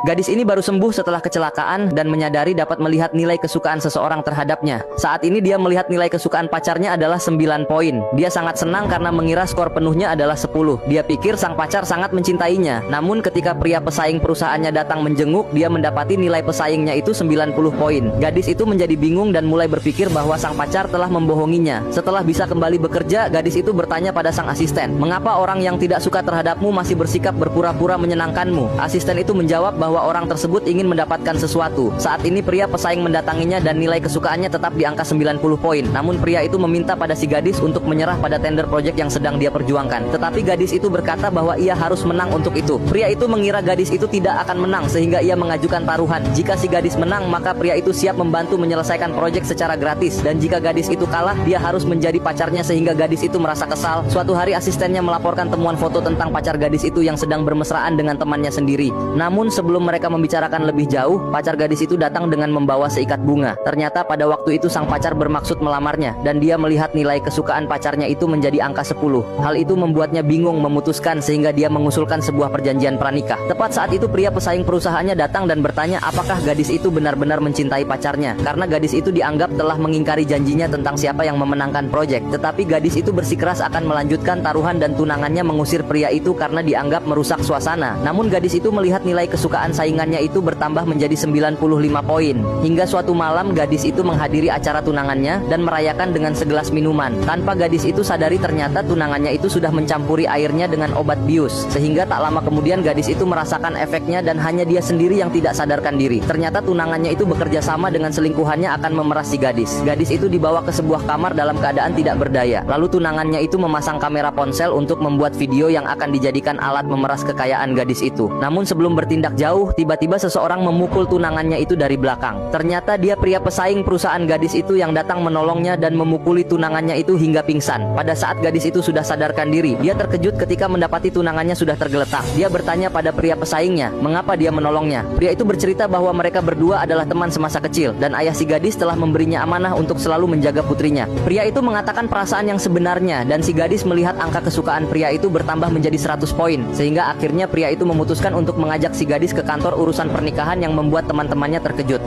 Gadis ini baru sembuh setelah kecelakaan dan menyadari dapat melihat nilai kesukaan seseorang terhadapnya. Saat ini dia melihat nilai kesukaan pacarnya adalah 9 poin. Dia sangat senang karena mengira skor penuhnya adalah 10. Dia pikir sang pacar sangat mencintainya. Namun ketika pria pesaing perusahaannya datang menjenguk, dia mendapati nilai pesaingnya itu 90 poin. Gadis itu menjadi bingung dan mulai berpikir bahwa sang pacar telah membohonginya. Setelah bisa kembali bekerja, gadis itu bertanya pada sang asisten, "Mengapa orang yang tidak suka terhadapmu masih bersikap berpura-pura menyenangkanmu?" Asisten itu menjawab bahwa orang tersebut ingin mendapatkan sesuatu. Saat ini pria pesaing mendatanginya dan nilai kesukaannya tetap di angka 90 poin. Namun pria itu meminta pada si gadis untuk menyerah pada tender project yang sedang dia perjuangkan. Tetapi gadis itu berkata bahwa ia harus menang untuk itu. Pria itu mengira gadis itu tidak akan menang sehingga ia mengajukan taruhan. Jika si gadis menang, maka pria itu siap membantu menyelesaikan project secara gratis. Dan jika gadis itu kalah, dia harus menjadi pacarnya sehingga gadis itu merasa kesal. Suatu hari asistennya melaporkan temuan foto tentang pacar gadis itu yang sedang bermesraan dengan temannya sendiri. Namun sebelum mereka membicarakan lebih jauh, pacar gadis itu datang dengan membawa seikat bunga. Ternyata pada waktu itu sang pacar bermaksud melamarnya dan dia melihat nilai kesukaan pacarnya itu menjadi angka 10. Hal itu membuatnya bingung memutuskan sehingga dia mengusulkan sebuah perjanjian pranikah. Tepat saat itu pria pesaing perusahaannya datang dan bertanya apakah gadis itu benar-benar mencintai pacarnya, karena gadis itu dianggap telah mengingkari janjinya tentang siapa yang memenangkan proyek. Tetapi gadis itu bersikeras akan melanjutkan taruhan dan tunangannya mengusir pria itu karena dianggap merusak suasana. Namun gadis itu melihat nilai kesukaan saingannya itu bertambah menjadi 95 poin. Hingga suatu malam gadis itu menghadiri acara tunangannya dan merayakan dengan segelas minuman. Tanpa gadis itu sadari ternyata tunangannya itu sudah mencampuri airnya dengan obat bius. Sehingga tak lama kemudian gadis itu merasakan efeknya dan hanya dia sendiri yang tidak sadarkan diri. Ternyata tunangannya itu bekerja sama dengan selingkuhannya akan memeras si gadis. Gadis itu dibawa ke sebuah kamar dalam keadaan tidak berdaya. Lalu tunangannya itu memasang kamera ponsel untuk membuat video yang akan dijadikan alat memeras kekayaan gadis itu. Namun sebelum bertindak jauh, tiba-tiba seseorang memukul tunangannya itu dari belakang. Ternyata dia pria pesaing perusahaan gadis itu yang datang menolongnya dan memukuli tunangannya itu hingga pingsan. Pada saat gadis itu sudah sadarkan diri, dia terkejut ketika mendapati tunangannya sudah tergeletak. Dia bertanya pada pria pesaingnya, mengapa dia menolongnya. Pria itu bercerita bahwa mereka berdua adalah teman semasa kecil dan ayah si gadis telah memberinya amanah untuk selalu menjaga putrinya. Pria itu mengatakan perasaan yang sebenarnya dan si gadis melihat angka kesukaan pria itu bertambah menjadi 100 poin. Sehingga akhirnya pria itu memutuskan untuk mengajak si gadis ke kantor urusan pernikahan yang membuat teman-temannya terkejut.